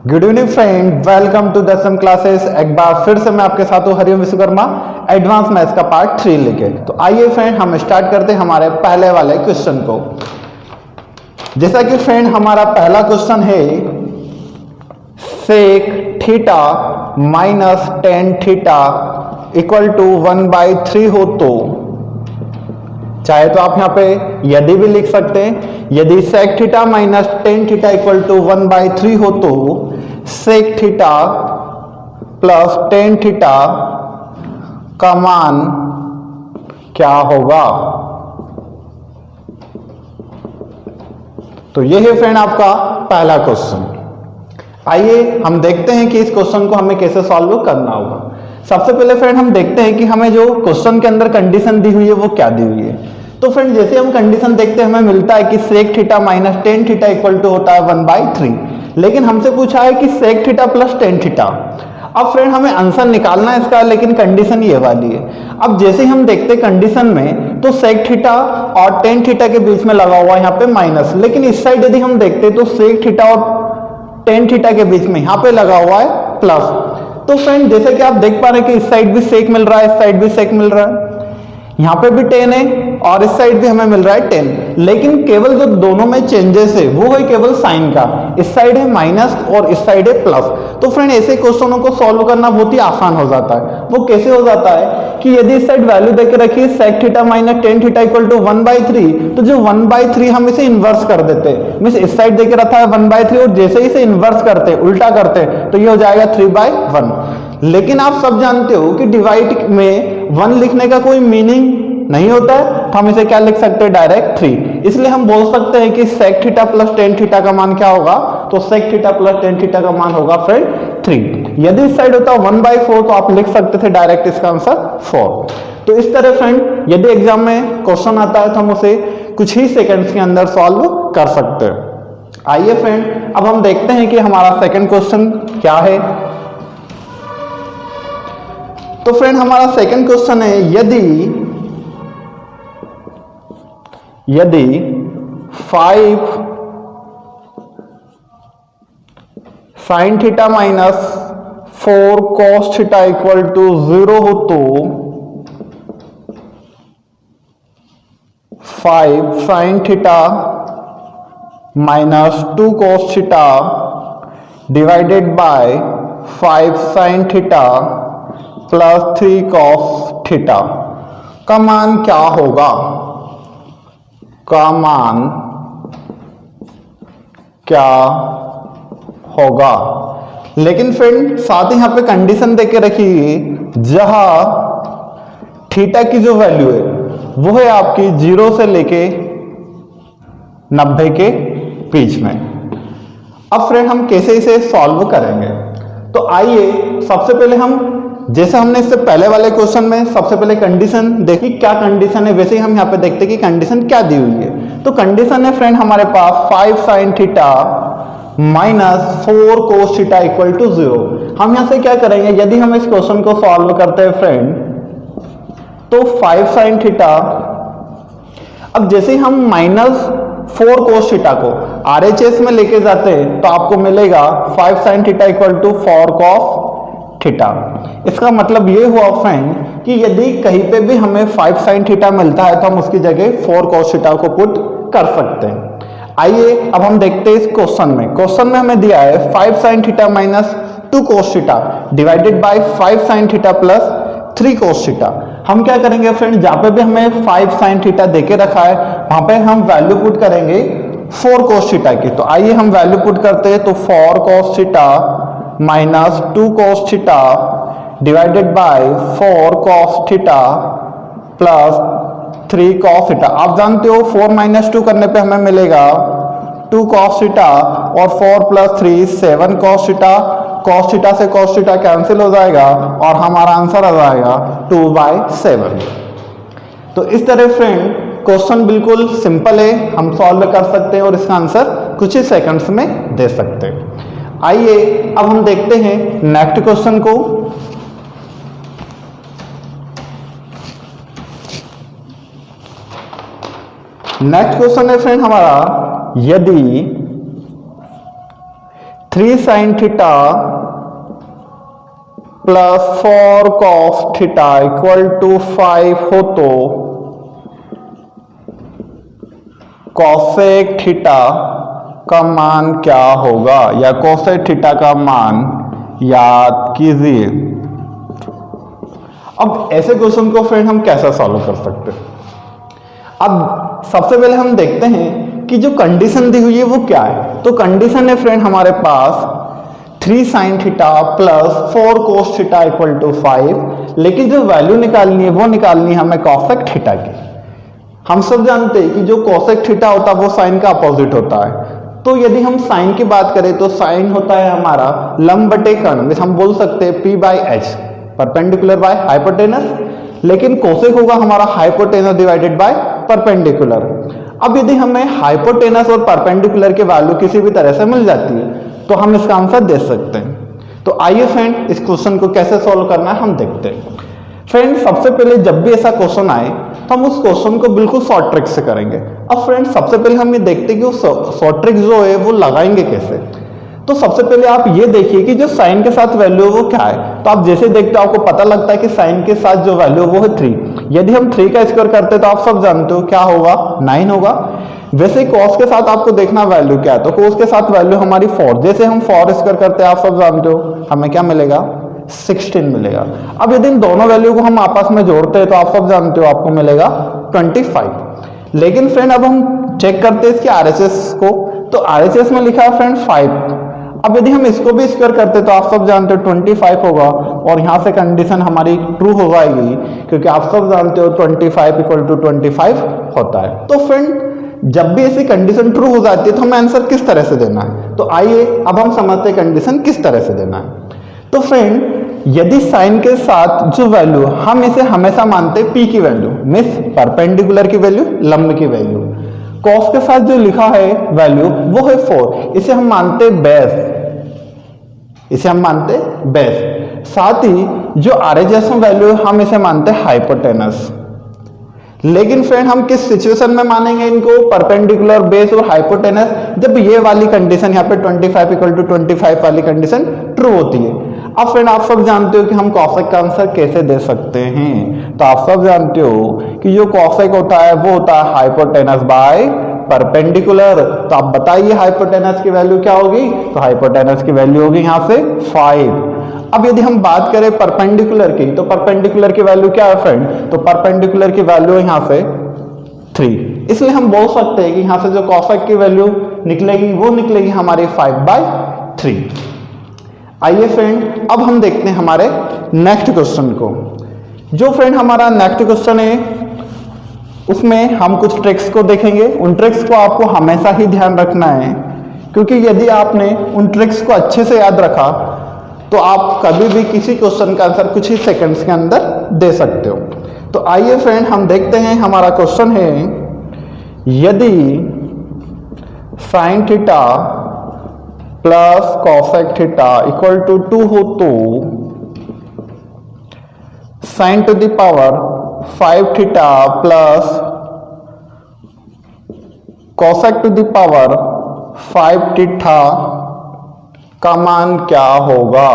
Good evening friend, welcome to Dasam classes. एक बार फिर से मैं आपके साथ हूँ हरिओम विश्वकर्मा एडवांस मैथ्स का पार्ट 3 लेके। तो आइए फ्रेंड हम स्टार्ट करते हैं हमारे पहले वाले क्वेश्चन को। जैसा कि फ्रेंड हमारा पहला क्वेश्चन है sec theta minus tan theta equal to 1/3 हो तो चाहे तो आप यहाँ पे यदि भी लिख सकते हैं। यदि sec theta minus tan theta equal to 1/3 हो तो sec theta plus ten theta का मान क्या होगा। तो यह है फ्रेंड आपका पहला क्वेश्चन। आइए हम देखते हैं कि इस क्वेश्चन को हमें कैसे सॉल्व करना होगा। सबसे पहले फ्रेंड हम देखते हैं कि हमें जो क्वेश्चन के अंदर कंडीशन दी हुई है वो क्या दी हुई है। तो फ्रेंड जैसे हम कंडीशन देखते हैं हमें मिलता है कि sec theta minus tan theta equal to होता है 1/3, लेकिन हमसे पूछा है कि sec theta plus ten theta. अब फ्रेंड हमें आंसर निकालना है इसका, लेकिन कंडीशन ये वाली है। अब जैसे हम देखते हैं कंडीशन में तो सेक थीटा और टेन थीटा के बीच में लगा हुआ है यहाँ पे माइनस, लेकिन इस साइड यदि हम देखते तो सेक थीटा और टेन थीटा के बीच में यहाँ पे लगा हुआ है प्लस। तो फ्रेंड जैसे कि आप देख पा रहे हैं कि इस साइड भी सेक मिल रहा है, इस साइड भी सेक मिल रहा है, यहाँ पे भी 10 है और इस साइड भी हमें मिल रहा है 10, लेकिन केवल जो दोनों में चेंजेस है वो है केवल साइन का। इस साइड है माइनस और इस साइड है प्लस। तो फ्रेंड ऐसे क्वेश्चनों को सॉल्व करना बहुत ही आसान हो जाता है। वो कैसे हो जाता है कि यदि इस साइड वैल्यू देके रखिए sec theta minus tan theta equal to 1/3, तो जो 1/3 हम इसे इन्वर्स कर देते हैं। मींस इस साइड देके रखा है 1/3 और जैसे ही इसे इन्वर्स करते हैं, उल्टा करते हैं, तो ये हो जाएगा 3/1। लेकिन आप सब जानते हो कि डिवाइड में 1 लिखने का कोई मीनिंग नहीं होता है, तो हम इसे क्या लिख सकते हैं, डायरेक्ट 3। इसलिए हम बोल सकते हैं कि sec theta plus ten theta का मान क्या होगा, तो sec theta plus ten theta का मान होगा फ्रेंड 3। यदि इस साइड होता 1/4 तो आप लिख सकते थे डायरेक्ट इसका आंसर 4। तो इस तरह फ्रेंड यदि एग्जाम में क्वेश्चन आता है तो हम उसे कुछ ही सेकंड्स के अंदर सॉल्व कर सकते हैं। आइए फ्रेंड अब हम देखते हैं कि हमारा सेकंड क्वेश्चन क्या है। तो फ्रेंड हमारा सेकंड क्वेश्चन है यदि 5 sine theta minus 4 cos theta equal to 0 हो तो 5 sine theta minus 2 cos theta divided by 5 sine theta plus 3 cos theta का मान क्या होगा। का मान क्या होगा। लेकिन फ्रेंड साथ ही यहां पे कंडीशन देके रखिए, जहां थीटा की जो वैल्यू है वो है आपकी 0 से लेके 90 के बीच में। अब फ्रेंड हम कैसे इसे सॉल्व करेंगे। तो आइए सबसे पहले हम, जैसे हमने इससे पहले वाले क्वेश्चन में सबसे पहले कंडीशन देखी, क्या कंडीशन है, वैसे ही हम यहाँ पे देखते हैं कि कंडीशन क्या दी हुई है। तो कंडीशन है फ्रेंड हमारे पास 5 sine theta minus 4 cos theta equal to 0। हम यहाँ से क्या करेंगे, यदि हम इस क्वेश्चन को सॉल्व करते हैं फ्रेंड तो 5 साइन थीटा, अब जैसे ही हम माइनस 4 कोस थीटा को RHS में लेके जाते हैं तो आपको मिलेगा 5 sine theta equal to 4 cos theta. इसका मतलब ये हुआ फ्रेंड कि यदि कहीं पे भी हमें 5 साइन थीटा मिलता है तो हम उसकी जगह 4 कॉस थीटा को पुट कर सकते हैं। आइए अब हम देखते हैं इस क्वेश्चन में। क्वेश्चन में हमें दिया है 5 sine theta minus 2 cos theta divided by 5 sine theta plus 3 cos theta. हम क्या करेंगे फ्रेंड, जहां पे भी हमें 5 साइन थीटा देके रखा है वहां पे हम वैल्यू पुट करेंगे 4 कॉस थीटा की। तो आइए हम वैल्यू पुट करते हैं, तो 4 cos theta minus 2 cos theta divided bye 4 cos theta plus 3 cos theta. आप जानते हो 4 माइनस 2 करने पे हमें मिलेगा 2 कॉस थीटा और 4 plus 3 7 cos theta. Cos theta से कॉस थीटा कैंसिल हो जाएगा और हमारा आंसर आ जाएगा 2/7। तो इस तरह फ्रेंड क्वेश्चन बिल्कुल सिंपल है, हम सॉल्व कर सकते हैं और इसका आंसर कुछ ही सेकंड्स में दे सकते हैं। आइए अब हम देखते हैं नेक्स्ट क्वेश्चन को। नेक्स्ट क्वेश्चन है फ्रेंड हमारा, यदि 3 sin theta plus 4 cos theta equal to 5 हो तो cosec थीटा का मान क्या होगा, या cosec थीटा का मान याद कीजिए। अब ऐसे क्वेश्चन को फ्रेंड हम कैसे सॉल्व कर सकते हैं। अब सबसे पहले हम देखते हैं कि जो कंडीशन दी हुई है वो क्या है। तो कंडीशन है फ्रेंड हमारे पास 3 sin theta plus 4 cos theta equal to 5, लेकिन जो वैल्यू निकालनी है वो निकालनी है हमें cosec थीटा की। हम सब जानते हैं कि जो cosec थीटा होता है वो साइन का अपोजिट होता है। तो यदि हम साइन की बात करें तो साइन होता है हमारा लंब बटे कर्ण, हम बोल सकते हैं P by H, perpendicular by hypotenuse, लेकिन कोसेक होगा हमारा हाइपोटेनस डिवाइडेड बाय परपेंडिकुलर। अब यदि हमें हाइपोटेनस और परपेंडिकुलर के वैल्यू किसी भी तरह से मिल जाती है तो हम इसका आंसर दे सकते हैं। तो आइए फ्रेंड इस क्वेश्चन को कैसे सॉल्व करना है हम देखते हैं। फ्रेंड सबसे पहले जब भी ऐसा क्वेश्चन आए तो हम उस क्वेश्चन को बिल्कुल शॉर्ट ट्रिक से करेंगे। अब फ्रेंड सबसे पहले हम ये देखते हैं कि वो शॉर्ट ट्रिक जो है वो लगाएंगे कैसे। तो सबसे पहले आप ये देखिए कि जो साइन के साथ वैल्यू है वो क्या है। तो आप जैसे देखते हो आपको पता लगता है कि साइन के साथ जो वैल्यू है वो है 3। यदि हम 3 का स्क्वायर करते तो आप सब जानते हो क्या होगा, 9 होगा। वैसे कॉस के साथ आपको देखना वैल्यू क्या है, तो कॉस के साथ वैल्यू हमारी 4, जैसे हम 4 स्क्वायर करते हैं आप सब जानते हो हमें क्या मिलेगा, 16 मिलेगा। अब यदि इन दोनों वैल्यू को हम आपस में जोड़ते हैं तो आप सब जानते हो आपको मिलेगा 25। लेकिन फ्रेंड अब हम चेक करते हैं इसके आरएचएस को, तो आरएचएस में लिखा है फ्रेंड 5। अब यदि हम इसको भी स्क्वायर करते तो आप सब जानते हो 25 होगा, और यहां से कंडीशन हमारी ट्रू हो जाएगी क्योंकि आप सब जानते हो 25 इक्वल टू 25 होता है। तो फ्रेंड जब भी ऐसी कंडीशन ट्रू हो जाती है तो हमें आंसर किस तरह से देना है। तो आइए अब हम समझते हैं कंडीशन किस तरह से देना है। तो फ्रेंड यदि साइन के साथ जो वैल्यू हम इसे हमेशा मानते हैं P की वैल्यू मीन्स परपेंडिकुलर की वैल्यू, लंब की वैल्यू। कॉस के साथ जो लिखा है वैल्यू वो है 4, इसे हम मानते बेस, इसे हम मानते बेस। साथ ही जो आरएचएस में वैल्यू है हम इसे मानते हाइपोटेनस। लेकिन फ्रेंड हम किस सिचुएशन में मानेंगे इनको, परपेंडिकुलर, बेस और हाइपोटेनस, जब ये वाली कंडीशन यहाँ पे 25 इक्वल टू 25 वाली कंडीशन ट्रू होती है। अब फ्रेंड आप सब जानते हो कि हम कॉसेक का आंसर कैसे दे सकते हैं। तो आप सब जानते हो कि जो कॉसेक होता है वो होता है हाइपोटेनस बाय परपेंडिकुलर। तो आप बताइए हाइपोटेनस की वैल्यू क्या होगी, तो हाइपोटेनस की वैल्यू होगी यहाँ से 5। अब यदि हम बात करें परपेंडिकुलर की, तो परपेंडिकुलर की वैल्यू क्या है फ्रेंड, तो परपेंडिकुलर की वैल्यू है यहाँ से 3। इसलिए हम बोल सकते हैं कि यहाँ से जो कॉसेक की वैल्यू निकलेगी वो निकलेगी हमारी 5/3। आइए फ्रेंड अब हम देखते हैं हमारे नेक्स्ट क्वेश्चन को। जो फ्रेंड हमारा नेक्स्ट क्वेश्चन है उसमें हम कुछ ट्रिक्स को देखेंगे। उन ट्रिक्स को आपको हमेशा ही ध्यान रखना है, क्योंकि यदि आपने उन ट्रिक्स को अच्छे से याद रखा तो आप कभी भी किसी क्वेश्चन का आंसर कुछ ही सेकंड्स के अंदर दे सकते हो। तो आइए फ्रेंड हम देखते हैं हमारा क्वेश्चन है, यदि sine theta plus cosec theta equal to 2 हो तो sine to the power 5 theta plus cosec to the power 5 theta का मान क्या होगा,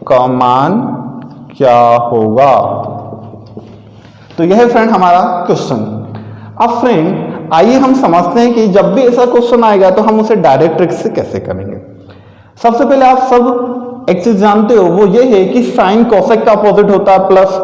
का मान क्या होगा। तो यह है फ्रेंड हमारा क्वेश्चन। अब फ्रेंड आइए हम समझते हैं कि जब भी ऐसा क्वेश्चन आएगा तो हम उसे डायरेक्ट ट्रिक से कैसे करेंगे। सबसे पहले आप सब एक चीज जानते हो, वो ये है कि साइन कॉसेक का अपोजिट होता है, प्लस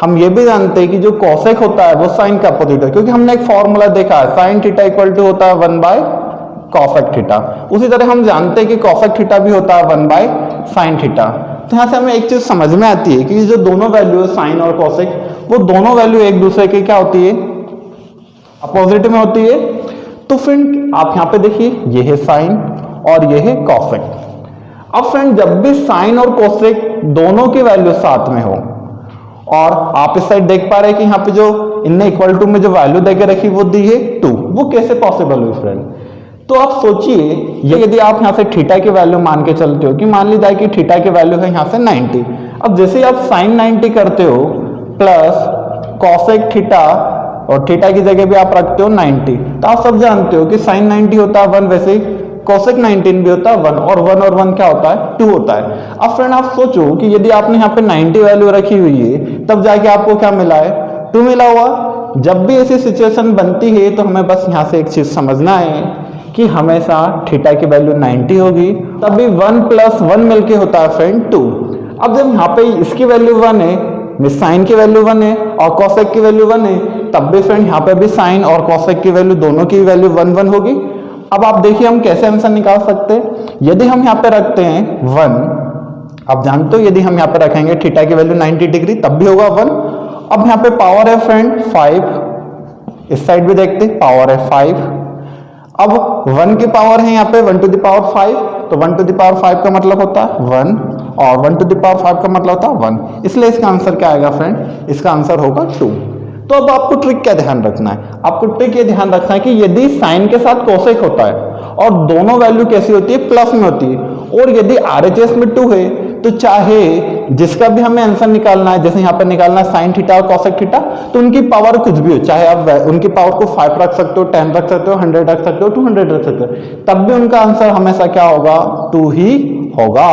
हम ये भी जानते हैं कि जो कॉसेक होता है वो साइन का अपोजिट है, क्योंकि हमने एक फॉर्मूला देखा है साइन थीटा इक्वल टू होता है 1/कॉसेक थीटा। उसी तरह हम जानते हैं कि कॉसेक थीटा भी होता है 1/साइन थीटा। तो यहाँ से हमें एक चीज समझ में आती है कि जो दोनों वैल्यू है साइन और कॉसेक, वो दोनों वैल्यू एक दूसरे के क्या होती है, अपोजिट में होती है। तो फ्रेंड आप यहाँ पे देखिए ये है साइन और ये है कॉसेक। अब फ्रेंड जब भी साइन और कॉसेक दोनों की वैल्यू साथ में हो, और आप इस साइड देख पा रहे हैं कि यहाँ पे जो इनने इक्वल टू में जो वैल्यू देके रखी वो दी है 2, वो कैसे पॉसिबल हुई फ्रेंड। तो आप सोचिए यदि आप यहाँ से थीटा की वैल्यू मान के चलते हो कि मान ली जाए कि थीटा की वैल्यू है यहाँ से 90, अब जैसे आप साइन 90 करते हो प्लस कॉसेक थीटा और थीटा की जगह भी आप रखते हो 90, तो आप सब जानते हो कि साइन 90 होता है 1, वैसे कोसेक 19 भी होता है 1, और 1 क्या होता है 2 होता है। अब फ्रेंड आप सोचो कि यदि आपने यहाँ पे 90 वैल्यू रखी हुई है तब जाके आपको क्या मिला है 2 मिला हुआ। जब भी ऐसी सिचुएशन बनती है तो हमें बस यहाँ से एक चीज समझना है कि हमेशा थीटा की वैल्यू 90 होगी, तब भी 1 + 1 मिलके होता है फ्रेंड 2। अब जब यहाँ पे इसकी वैल्यू 1 है, साइन की वैल्यू 1 है और कॉसेक की वैल्यू 1 है, तब भी फ्रेंड यहाँ पे भी साइन और कॉसेक की वैल्यू दोनों की वैल्यू 1 1 होगी। अब आप देखिए हम कैसे आंसर निकाल सकते हैं। यदि हम यहाँ पे रखते हैं 1, आप जानते हो यदि हम यहाँ पे रखेंगे थीटा की वैल्यू 90 डिग्री तब भी होगा 1। अब यहाँ पे पावर है फ्रेंड 5, इस साइड भी देखते हैं पावर है 5। अब 1 की पावर है यहाँ पे 1 to the power 5, तो 1 to the power 5 का मतलब होता है 1 और 1 to the power 5 का मतलब होता है 1, इसलिए इसका आंसर क्या आएगा फ्रेंड, इसका आंसर होगा 2। तो अब आपको ट्रिक क्या ध्यान रखना है, आपको ट्रिक ये ध्यान रखना है कि यदि साइन के साथ कोसेक होता है और दोनों वैल्यू कैसी होती है प्लस में होती है, और यदि RHS में 2 है तो चाहे जिसका भी हमें आंसर निकालना है, जैसे यहाँ पर निकालना है साइन थीटा और कॉसेक थीटा, तो उनकी पावर कुछ भी हो, चाहे आप उनकी पावर को 5 रख सकते हो, 10 रख सकते हो, 100 रख सकते हो, 200 रख सकते हो, तब भी उनका आंसर हमेशा क्या होगा 2 ही होगा।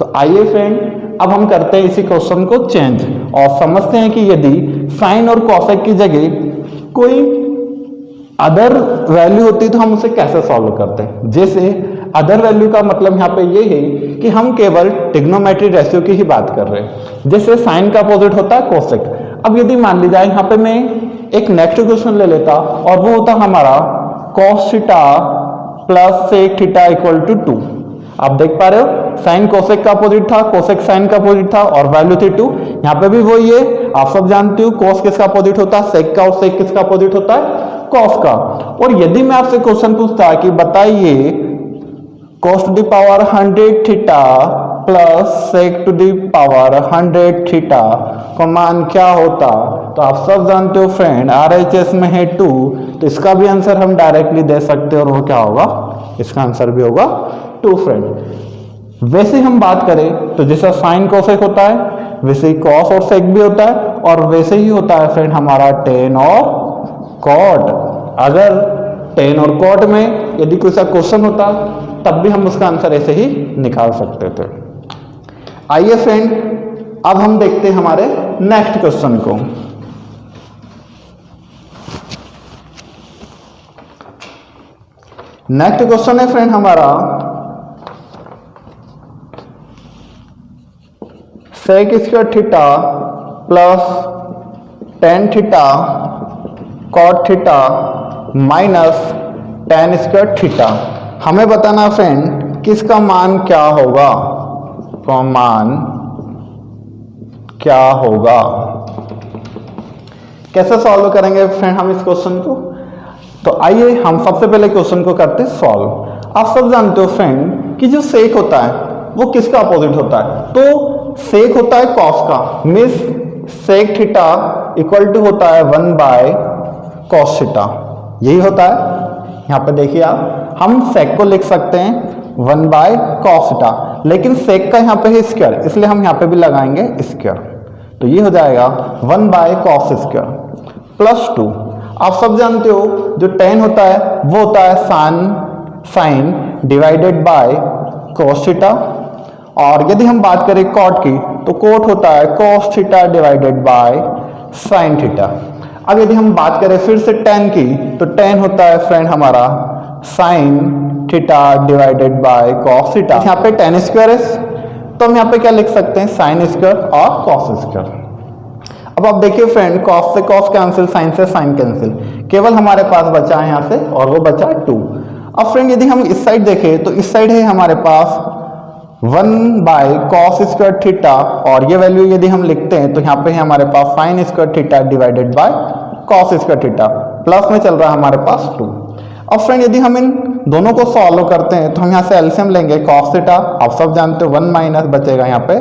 तो आइए फ्रेंड अब हम करते हैं इसी क्वेश्चन को चेंज और समझते हैं कि यदि साइन और कॉसेक की जगह कोई अदर वैल्यू होती है तो हम उसे कैसे सॉल्व करते हैं। जैसे अदर वैल्यू का मतलब यहाँ पे ये है कि हम केवल ट्रिग्नोमेट्री रेशियो की ही बात कर रहे हैं, जैसे साइन का अपोजिट होता है कोसेक। अब यदि मान ली जाए यहाँ पे मैं एक नेक्स्ट क्वेश्चन ले लेता और वो होता हमारा cos theta plus sec theta equal to 2। आप देख पा रहे हो साइन कोसेक का अपोजिट था, कोसेक साइन का अपोजिट था और वैल्यू थी 2। यहाँ पे भी वही है, आप सब जानते हो कोस किसका अपोजिट होता है सेक का, और सेक किसका अपोजिट होता है कॉस का। और यदि मैं आपसे क्वेश्चन पूछता कि बताइए cos to the power 100 theta plus sec to the power 100 theta का मान क्या होता, तो आप सब जानते हो फ्रेंड RHS में है 2, तो इसका भी आंसर हम डायरेक्टली दे सकते हैं और वो क्या होगा, इसका आंसर भी होगा 2 फ्रेंड। वैसे हम बात करें तो जैसा साइन कोसेक होता है वैसे ही कॉस और सेक भी होता है, और वैसे ही होता है फ्रेंड हमारा टेन और कॉट। अगर टेन और कॉट में यदि कोई सा क्वेश्चन होता तब भी हम उसका आंसर ऐसे ही निकाल सकते थे। आइए फ्रेंड अब हम देखते हैं हमारे नेक्स्ट क्वेश्चन को। नेक्स्ट क्वेश्चन है फ्रेंड हमारा sec square theta plus ten theta cot theta minus ten square theta. हमें बताना फ्रेंड कि इसका मान क्या होगा, का मान क्या होगा। कैसे सॉल्व करेंगे फ्रेंड हम इस क्वेश्चन को, तो आइए हम सबसे पहले क्वेश्चन को करते हैं सॉल्व। आप सब जानते हो फ्रेंड कि जो सेक होता है वो किसका अपोजिट होता है, तो सेक होता है कॉस का, means sec theta equal to होता है 1/cos थीटा, यही होता है। यहाँ पे देखिए आप, हम सेक को लिख सकते हैं 1/cos थीटा, लेकिन सेक का यहाँ पे है स्क्वायर, इसलिए हम यहाँ पे भी लगाएंगे स्क्वायर, तो ये हो जाएगा 1/cos स्क्वायर प्लस 2। आप सब जानते हो जो टेन होता है वो होता है sine divided by cos theta, और यदि हम बात करें कॉट की तो कॉट होता है cos theta divided by sine theta. अब यदि हम बात करें फिर से टेन की तो टेन होता है फ्रेंड हमारा sine theta divided by cos theta. यहाँ पे टेन स्क्वायर है तो हम यहाँ पे क्या लिख सकते हैं साइन स्क्वायर और cos स्क्वायर। अब आप देखिए फ्रेंड cos से cos कैंसिल, साइन से साइन कैंसिल, केवल हमारे पास बचा है यहाँ से और वो बचा 2। अब फ्रेंड यदि हम इस साइड देखें तो इस साइड है हमारे पास 1/cos स्क्वायर थीटा, और ये वैल्यू यदि हम लिखते हैं तो यहाँ पे है हमारे पास sine square theta divided by cos square theta, plus में चल रहा है हमारे पास 2। अब फ्रेंड यदि हम इन दोनों को सॉल्व करते हैं तो हम यहाँ से एलसीएम लेंगे cos थीटा, आप सब जानते हो 1 माइनस बचेगा यहाँ पे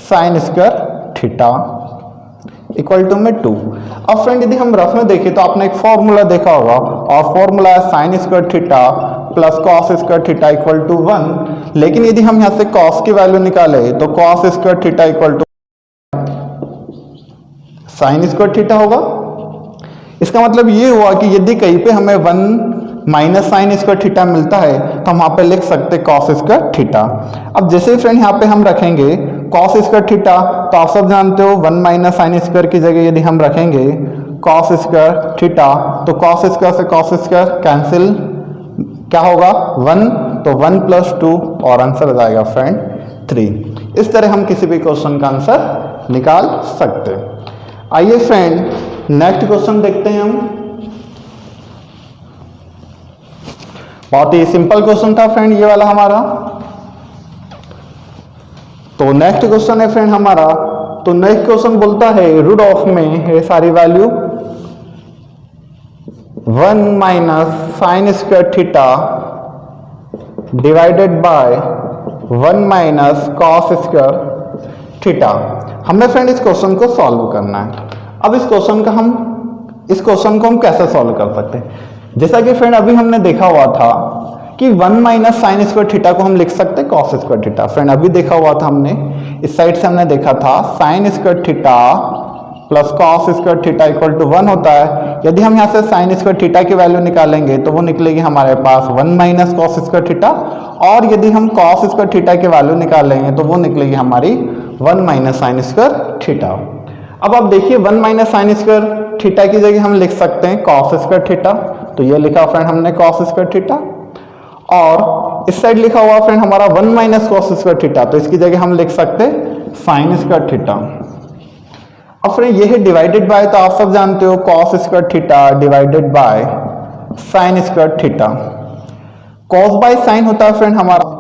sine square theta equal to में 2। अब फ्रेंड यदि हम रफ में देखें तो आपने एक फॉर्मूला देखा होगा, और फॉर्मूला है sine square theta plus cos square theta equal to 1। लेकिन यदि हम यहाँ से cos की वैल्यू निकाले तो cos square theta equal to sine square theta होगा। इसका मतलब ये हुआ कि यदि कहीं पे हमें 1 माइनस साइन स्क्वायर थीटा मिलता है तो हम वहाँ पे लिख सकते हैं कॉस स्क्वायर थीटा। अब जैसे फ्रेंड यहाँ पे हम रखेंगे कॉस स्क्वायर थीटा, तो आप सब जानते हो 1 माइनस साइन स्क्वायर की जगह यदि हम रखेंगे कॉस स्क्वायर थीटा, तो कॉस स्क्वायर से कॉस स्क्वायर कैंसिल, क्या होगा 1, तो 1 + 2 और आंसर आ जाएगा फ्रेंड 3। इस तरह हम किसी भी क्वेश्चन का आंसर निकाल सकते हैं। आइए फ्रेंड नेक्स्ट क्वेश्चन देखते हैं हम। बहुत ही सिंपल क्वेश्चन था फ्रेंड ये वाला हमारा। तो नेक्स्ट क्वेश्चन है फ्रेंड हमारा, तो नेक्स्ट क्वेश्चन बोलता है रूट ऑफ में है सारी value 1 minus sign square theta divided bye 1 minus cos square theta. हमें फ्रेंड इस क्वेश्चन को सॉल्व करना है। अब इस क्वेश्चन को हम कैसे सॉल्व कर सकते हैं? जैसा कि फ्रेंड अभी हमने देखा हुआ था कि 1 माइनस साइन स्क्वायर थीटा को हम लिख सकते हैं कॉस स्क्वायर थीटा। फ्रेंड अभी देखा हुआ था हमने, इस साइड से हमने देखा था sine square theta plus cos square theta equal to 1 होता है। यदि हम यहाँ से साइन स्क्वायर थीटा की वैल्यू निकालेंगे तो वो निकलेगी हमारे पास 1 माइनस कॉस स्क्वायर थीटा, और यदि हम कॉस स्क्वायर थीटा की वैल्यू निकालेंगे तो वो निकलेगी हमारी 1 माइनस साइन स्क्वायर थीटा। अब आप देखिए 1 माइनस साइन स्क्वायर थीटा की जगह हम लिख सकते हैं कॉस स्क्वायर थीटा, तो ये लिखा फ्रेंड हमने कॉस स्क्वायर थीटा, और इस साइड लिखा हुआ फ्रेंड हमारा 1 माइनस कॉस स्क्वायर थीटा, तो इसकी जगह हम लिख सकते हैं साइन स्क्वायर थीटा। अब फ्रेंड ये है डिवाइडेड बाय, तो आप सब जानते हो cos square theta divided by sine square theta. Cos by sine होता है फ्रेंड हमारा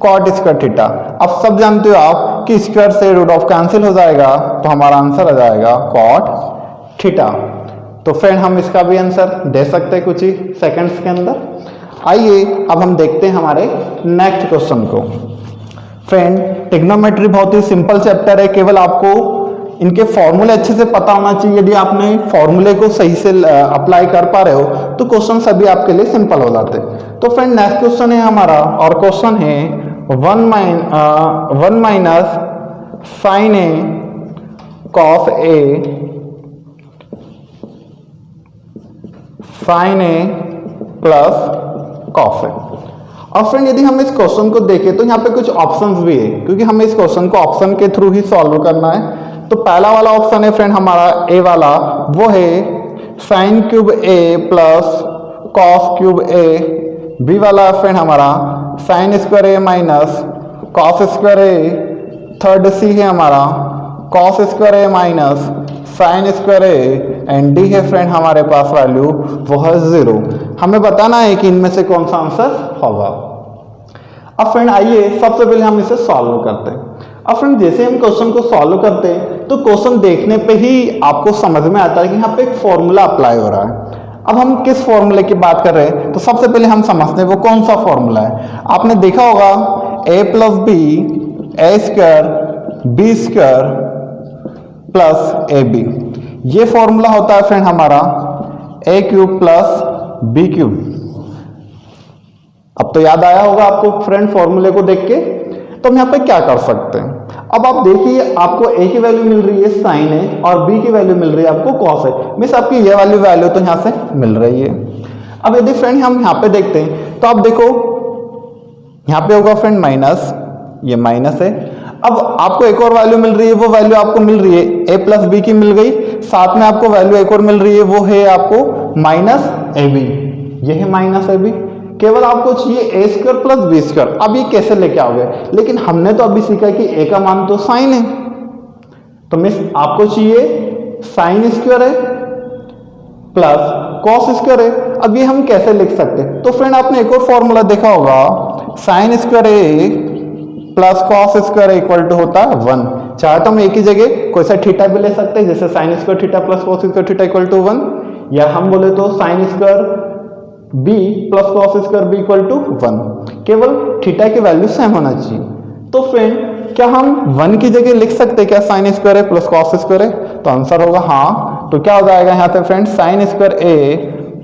कॉट स्क्वायर थीटा। अब सब जानते हो आप कि स्क्वायर से रूट ऑफ कैंसिल हो जाएगा, तो हमारा आंसर आ जाएगा कॉट थीटा। तो फ्रेंड हम इसका भी आंसर दे सकते हैं कुछ ही सेकंड्स के अंदर। आइए अब हम देखते हैं हमारे नेक्स्ट क्वेश्चन को। फ्रेंड ट्रिग्नोमेट्री बहुत ही सिंपल चैप्टर है, केवल आपको इनके फॉर्मूले अच्छे से पता होना चाहिए। यदि आपने फॉर्मूले को सही से अप्लाई कर पा रहे हो तो क्वेश्चन सभी आपके लिए सिंपल हो जाते हैं। तो फ्रेंड नेक्स्ट क्वेश्चन है हमारा, और क्वेश्चन है 1 minus sign A cos A sign A plus cos A. और फ्रेंड यदि हम इस क्वेश्चन को देखें तो यहाँ पे कुछ ऑप्शंस भी है, क्योंकि हमें इस क्वेश्चन को ऑप्शन के थ्रू ही सॉल्व करना है। तो पहला वाला ऑप्शन है फ्रेंड हमारा ए वाला, वो है साइन क्यूब ए प्लस कॉस क्यूब ए। बी वाला फ्रेंड हमारा साइन स्क्वायर ए माइनस कॉस स्क्वायर ए। थर्ड सी है हमारा cos square A minus sign square A. And D है फ्रेंड हमारे पास वैल्यू वो है 0। हमें बताना है कि इनमें से कौन सा आंसर होगा। अब फ्रेंड आइए सबसे पहले हम इसे सॉल्व करते हैं। अब फ्रेंड जैसे हम क्वेश्चन को सॉल्व करते हैं तो क्वेश्चन देखने पे ही आपको समझ में आता है कि यहाँ पे एक फॉर्मूला अप्लाई हो रहा है। अब हम किस फॉर्मूले की बात कर रहे हैं, तो सबसे पहले हम समझते हैं वो कौन सा फॉर्मूला है। आपने देखा होगा a plus B A square B square plus A B. ये फॉर्मूला होता है फ्रेंड हमारा A cube plus B cube. अब तो याद आया होगा आपको फ्रेंड फॉर्मूले को देख के। तो हम यहाँ पे क्या कर सकते हैं, अब आप देखिए आपको ए की वैल्यू मिल रही है साइन है और बी की वैल्यू मिल रही है आपको कॉस है, मीन्स आपकी ये वाली वैल्यू तो यहाँ से मिल रही है। अब यदि फ्रेंड हम यहाँ पे देखते हैं तो आप देखो यहाँ पे होगा फ्रेंड माइनस, ये माइनस है। अब आपको एक और वैल्यू मिल रही है, वो वैल्यू आपको मिल रही है ए प्लस बी की मिल गई, साथ में आपको वैल्यू एक और मिल रही है, वो है आपको माइनस ए बी। ये है माइनस ए बी। केवल आपको चाहिए ए स्क्वायर प्लस बी स्क्वायर। अब ये कैसे लेके आओगे, लेकिन हमने तो अभी सीखा कि ए का मान तो साइन है, तो मीन्स आपको चाहिए साइन स्क्वायर है प्लस कॉस स्क्वायर है। अब ये हम कैसे लिख सकते हैं, तो फ्रेंड आपने एक और फॉर्मूला देखा होगा sine square A plus cos square equal to होता है 1। चाहे तो हम एक ही जगह कोई सा थीटा भी ले सकते हैं, जैसे sine square theta plus cos square theta equal to 1, या हम बोले तो sine square B plus cos square B equal to 1। केवल थीटा की वैल्यू सेम होना चाहिए। तो फ्रेंड क्या हम 1 की जगह लिख सकते हैं क्या साइन स्क्वायर है प्लस कॉस स्क्वायर है, तो आंसर होगा हाँ। तो क्या हो जाएगा यहाँ पे friend sign square A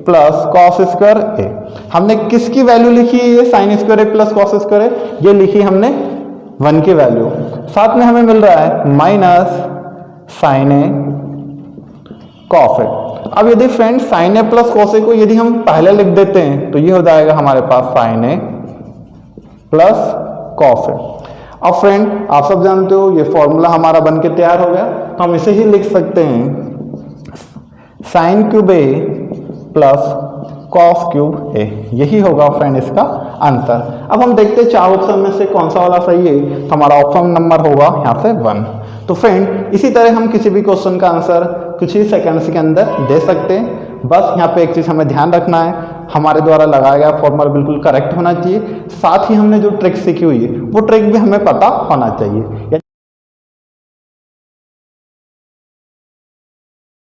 plus cos square ए। हमने किसकी वैल्यू लिखी है, ये sign square A plus cos square है, ये लिखी हमने 1 की वैल्यू। साथ में हमें मिल रहा है minus sign A cos A. अब यदि friend sign A plus cos A को यदि हम पहले लिख देते हैं तो ये हो जाएगा हमारे पास sign A plus cos A. अब फ्रेंड आप सब जानते हो ये फॉर्मूला हमारा बन के तैयार हो गया, तो हम इसे ही लिख सकते हैं साइन क्यूब ए प्लस कॉस क्यूब ए। यही होगा फ्रेंड इसका आंसर। अब हम देखते हैं चार ऑप्शन में से कौन सा वाला सही है, तो हमारा ऑप्शन नंबर होगा यहाँ से 1। तो फ्रेंड इसी तरह हम किसी भी क्वेश्चन का आंसर कुछ ही सेकंड्स के अंदर दे सकते हैं। बस यहाँ पे एक चीज़ हमें ध्यान रखना है, हमारे द्वारा लगाया गया फॉर्मूला बिल्कुल करेक्ट होना चाहिए, साथ ही हमने जो ट्रिक सीखी हुई है वो ट्रिक भी हमें पता होना चाहिए।